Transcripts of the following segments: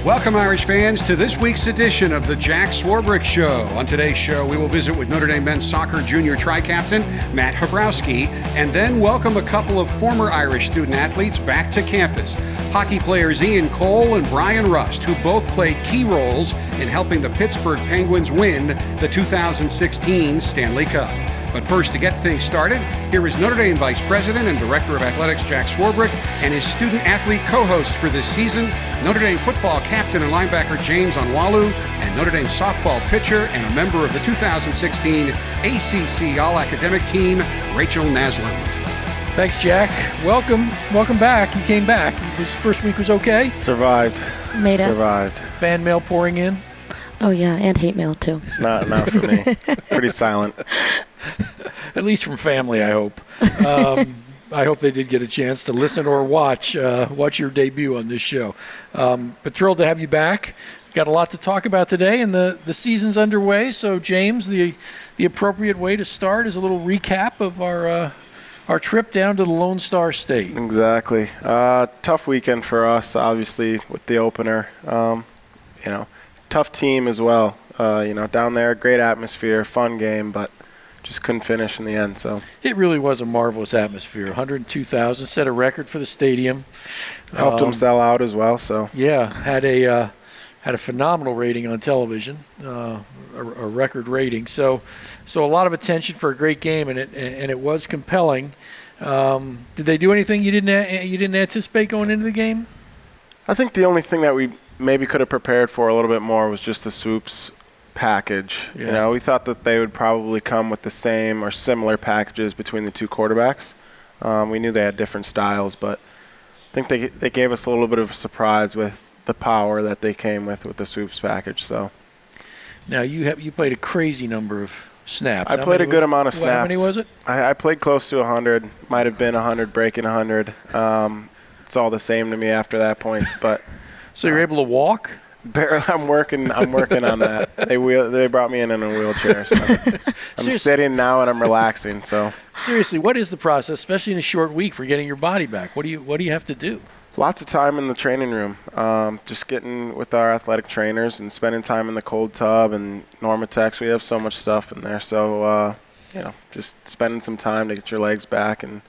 Welcome, Irish fans, to this week's edition of the Jack Swarbrick Show. On today's show, we will visit with Notre Dame men's soccer junior tri-captain Matt Habrowski, and then welcome a couple of former Irish student-athletes back to campus. Hockey players Ian Cole and Brian Rust, who both played key roles in helping the Pittsburgh Penguins win the 2016 Stanley Cup. But first, to get things started, here is Notre Dame Vice President and Director of Athletics Jack Swarbrick and his student-athlete co-host for this season, Notre Dame football captain and linebacker James Onwualu, and Notre Dame softball pitcher and a member of the 2016 ACC All-Academic Team, Rachel Nasland. Thanks, Jack. Welcome back. You came back. This first week was okay? Survived. Made it. Survived. Fan mail pouring in? Oh, yeah, and hate mail, too. Not for me. Pretty silent. At least from family, I hope. I hope they did get a chance to listen or watch your debut on this show. But thrilled to have you back. Got a lot to talk about today, and the season's underway. So, James, the appropriate way to start is a little recap of our trip down to the Lone Star State. Exactly. Tough weekend for us, obviously, with the opener. Tough team as well. Down there, great atmosphere, fun game, but just couldn't finish in the end. So it really was a marvelous atmosphere. 102,000, set a record for the stadium. Helped them sell out as well. So yeah, had a phenomenal rating on television, a record rating. So a lot of attention for a great game, and it was compelling. Did they do anything you didn't anticipate going into the game? I think the only thing that we maybe could have prepared for a little bit more was just the swoops package. Yeah. We thought that they would probably come with the same or similar packages between the two quarterbacks. We knew they had different styles, but I think they gave us a little bit of a surprise with the power that they came with the swoops package. So now you played a crazy number of snaps. I played a good amount of snaps. How many was it? I played close to 100. Might have been 100, breaking 100. It's all the same to me after that point, but. So you're able to walk? Barely. I'm working on that. They brought me in a wheelchair. So I'm sitting now and I'm relaxing. So seriously, what is the process, especially in a short week, for getting your body back? What do you have to do? Lots of time in the training room. Just getting with our athletic trainers and spending time in the cold tub and Normatex. We have so much stuff in there. So just spending some time to get your legs back and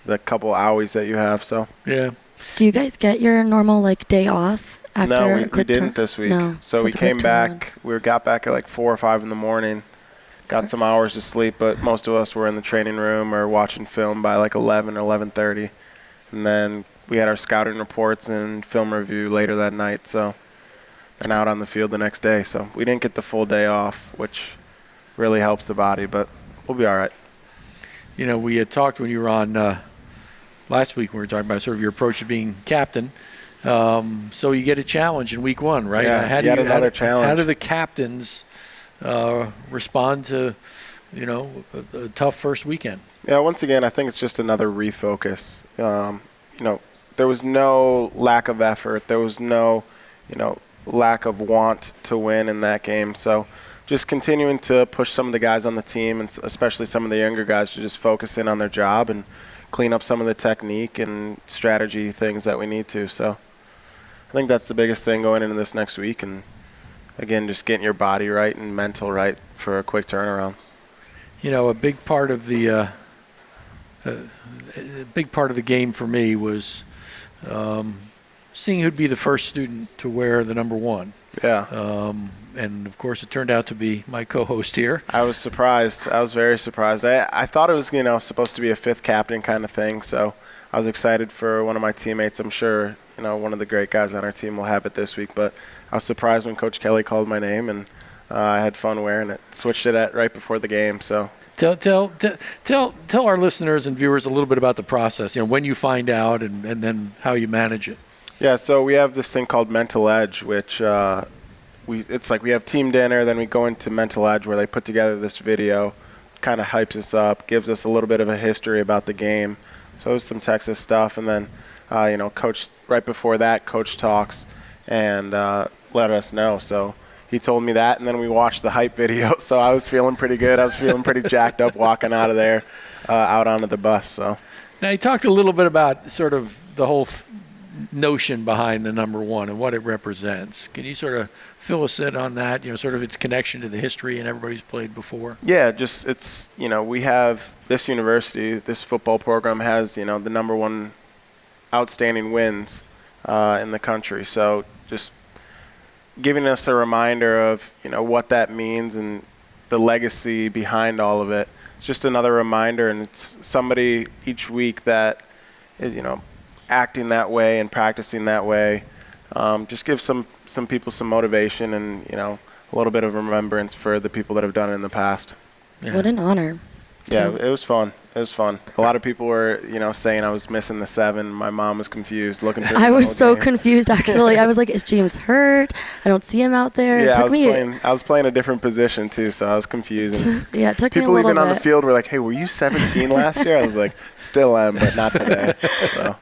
the couple hours that you have. So yeah. Do you guys get your normal day off after No, a quick we didn't this week. No. So we came back. We got back at 4 or 5 in the morning. Got some hours of sleep, but most of us were in the training room or watching film by 11 or 11:30. And then we had our scouting reports and film review later that night. So and out on the field the next day. So we didn't get the full day off, which really helps the body, but we'll be all right. We had talked when you were on last week. We were talking about sort of your approach to being captain. So you get a challenge in week one, right? Yeah, another challenge. How do the captains respond to, a tough first weekend? Yeah, once again, I think it's just another refocus. There was no lack of effort. There was no, lack of want to win in that game. So just continuing to push some of the guys on the team, and especially some of the younger guys, to just focus in on their job and clean up some of the technique and strategy things that we need to. So I think that's the biggest thing going into this next week. And, again, just getting your body right and mental right for a quick turnaround. A big part of the game for me was seeing who'd be the first student to wear the number 1. Yeah. And, of course, it turned out to be my co-host here. I was surprised. I was very surprised. I thought it was, supposed to be a 5th captain kind of thing. So I was excited for one of my teammates. I'm sure, one of the great guys on our team will have it this week. But I was surprised when Coach Kelly called my name, and I had fun wearing it. Switched it right before the game. So tell our listeners and viewers a little bit about the process, when you find out and then how you manage it. Yeah, so we have this thing called Mental Edge, which we have team dinner, then we go into Mental Edge where they put together this video, kind of hypes us up, gives us a little bit of a history about the game. So it was some Texas stuff, and then Coach right before that, Coach talks and let us know. So he told me that, and then we watched the hype video. So I was feeling pretty good. I was feeling pretty jacked up walking out of there, out onto the bus. So now you talked a little bit about sort of the whole notion behind the number 1 and what it represents. Can you sort of fill us in on that, sort of its connection to the history and everybody's played before? Yeah, just it's, we have this university, this football program has, the number 1 outstanding wins in the country. So just giving us a reminder of, what that means and the legacy behind all of it. It's just another reminder, and it's somebody each week that is, acting that way and practicing that way. Just give some people some motivation and, a little bit of remembrance for the people that have done it in the past. Yeah. What an honor. Yeah, it was fun. It was fun. A lot of people were, saying I was missing the 7. My mom was confused, looking for me. I was the so whole game. confused, actually. I was like, is James hurt? I don't see him out there. Yeah, It I was playing a different position too, so I was confused. yeah, it took me a People little even on the bit. field were like, "Hey, were you 17 last year?" I was like, "Still am, but not today." So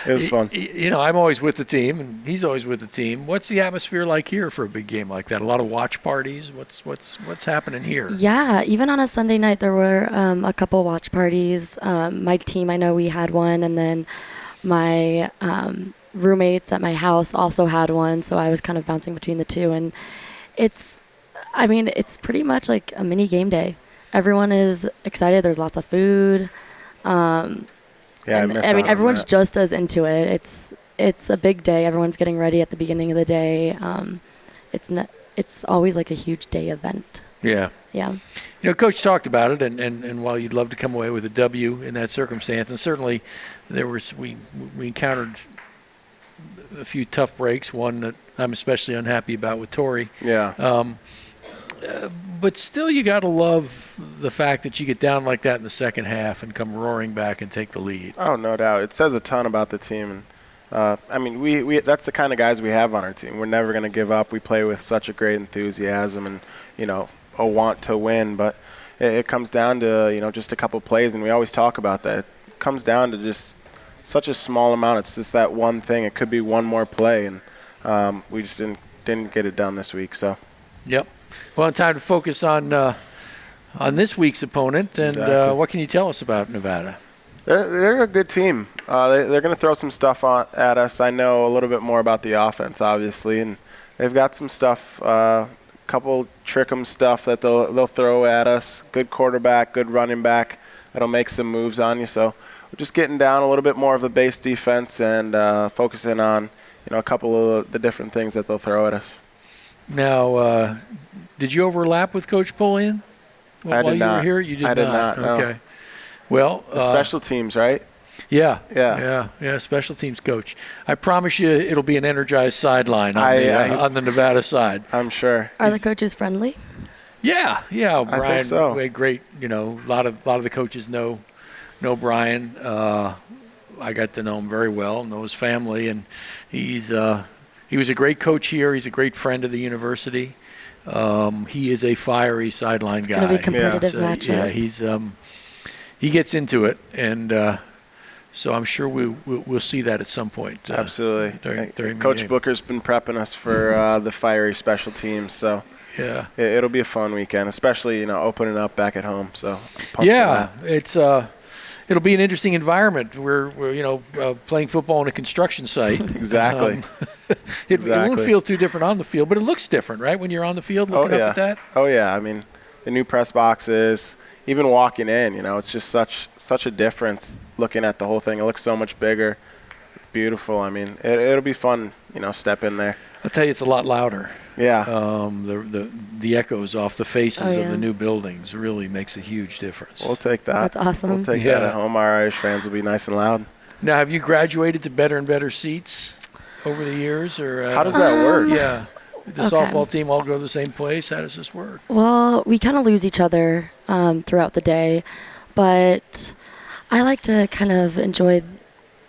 it was fun. I'm always with the team, and he's always with the team. What's the atmosphere like here for a big game like that? A lot of watch parties. What's happening here? Yeah, even on a Sunday night, there were a couple watch parties. My team, I know we had one, and then my roommates at my house also had one, so I was kind of bouncing between the two. And it's pretty much like a mini game day. Everyone is excited. There's lots of food. Yeah, everyone's just as into it. It's a big day. Everyone's getting ready at the beginning of the day. It's always like a huge day event. Yeah. Yeah. Coach talked about it, and while you'd love to come away with a W in that circumstance, and certainly we encountered a few tough breaks. One that I'm especially unhappy about with Torrey. Yeah. But still, you got to love the fact that you get down like that in the second half and come roaring back and take the lead. Oh, no doubt. It says a ton about the team. And we that's the kind of guys we have on our team. We're never going to give up. We play with such a great enthusiasm and, a want to win. But it comes down to, just a couple plays, and we always talk about that. It comes down to just such a small amount. It's just that one thing. It could be one more play, and we just didn't get it done this week. So. Yep. Well, time to focus on this week's opponent, and Exactly. What can you tell us about Nevada? They're a good team. They're going to throw some stuff at us. I know a little bit more about the offense, obviously, and they've got some stuff, couple trick 'em stuff that they'll throw at us. Good quarterback, good running back that'll make some moves on you. So we're just getting down a little bit more of a base defense and focusing on a couple of the different things that they'll throw at us. Now, did you overlap with Coach Polian I did you not. were here? You did I did not, no. Okay. Well, The special teams, right? Yeah. Yeah. Special teams coach. I promise you, it'll be an energized sideline on the Nevada side. I'm sure. Are the coaches friendly? Yeah. I Brian, think so. Great. A lot of the coaches know Brian. I got to know him very well, know his family, and he was a great coach here. He's a great friend of the university. He is a fiery sideline guy. It's going to be a competitive matchup. Yeah, he gets into it, and so I'm sure we'll see that at some point. Absolutely. During the Coach game. Booker's been prepping us for the fiery special teams, so Yeah. it'll be a fun weekend, especially opening up back at home. So pumped for that. It'll be an interesting environment. We're playing football on a construction site. Exactly. It won't feel too different on the field, but it looks different, right? When you're on the field looking up at that. Oh yeah. I mean, the new press boxes, even walking in, it's just such a difference looking at the whole thing. It looks so much bigger. It's beautiful. I mean, it'll be fun, step in there. I'll tell you, it's a lot louder. Yeah. The echoes off the faces Oh, of yeah. the new buildings really makes a huge difference. We'll take that. That's awesome. We'll take that at home. Our Irish fans will be nice and loud. Now, have you graduated to better and better seats over the years, or How does that work? Yeah, the Okay. softball team all go to the same place. How does this work? Well, we kind of lose each other throughout the day, but I like to kind of enjoy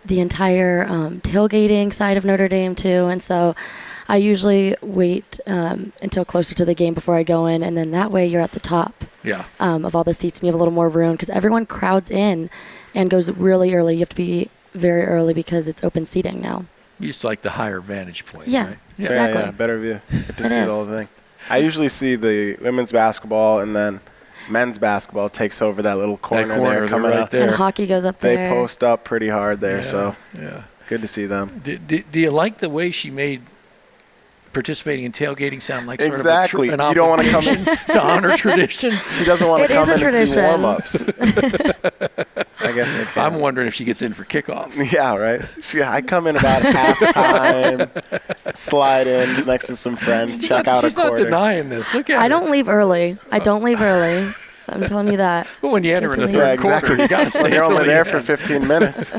the entire tailgating side of Notre Dame too, and so I usually wait until closer to the game before I go in, and then that way you're at the top Yeah. of all the seats and you have a little more room because everyone crowds in and goes really early. You have to be very early because it's open seating now. You used to like the higher vantage point, Yeah. right? Exactly. Yeah, better view. Get to It see is. the whole thing. I usually see the women's basketball, and then men's basketball takes over that little corner, corner there there, coming right out. there. And hockey goes up They there. post up pretty hard there, Yeah, so yeah. Good to see them. Do you like the way she made participating in taguing sound like sort Exactly. of an You don't want to come in to honor tradition? She doesn't want to It come is a in and see tradition. warm-ups. I guess I can. I'm wondering if she gets in for kickoff. Yeah, right. I come in about halftime, slide in next to some friends, check out a She's not quarter. denying this. Look at I her. don't leave early. I don't leave early. I'm telling you that. But when you enter in the Stay till third the quarter, you got to stay When you're till only the there end. for 15 minutes.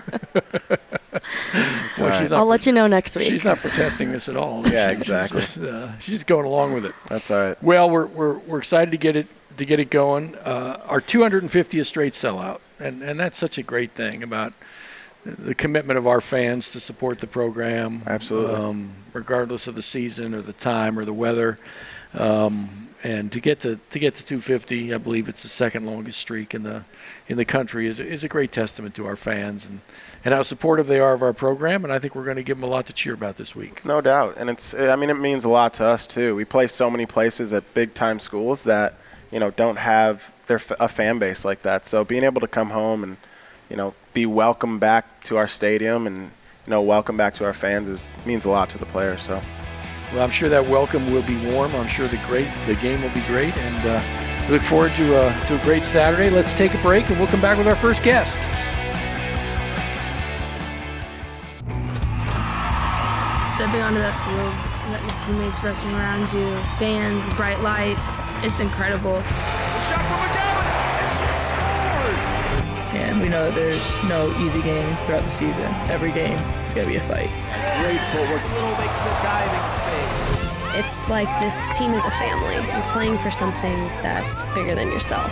Boy, she's not, I'll let you know next week. she's not protesting this at all. Yeah, She's exactly. she's just going along with it. That's all right. Well, we're excited to get it going. Our 250th straight sellout, and that's such a great thing about the commitment of our fans to support the program. Absolutely. Regardless of the season or the time or the weather. And to get to 250, I believe it's the second longest streak in the country, is a great testament to our fans and how supportive they are of our program. And I think we're going to give them a lot to cheer about this week. No doubt. And it means a lot to us too. We play so many places at big time schools that, don't have a fan base like that. So being able to come home and, be welcomed back to our stadium and, welcome back to our fans means a lot to the players. So. Well, I'm sure that welcome will be warm. I'm sure the game will be great, and we look forward to a great Saturday. Let's take a break, and we'll come back with our first guest. Stepping onto that field, letting your teammates rushing around you, fans, the bright lights, it's incredible. The shot from McGowan, and she scores! And we know that there's no easy games throughout the season. Every game is going to be a fight. Great footwork. Little makes the diving save. It's like this team is a family. You're playing for something that's bigger than yourself.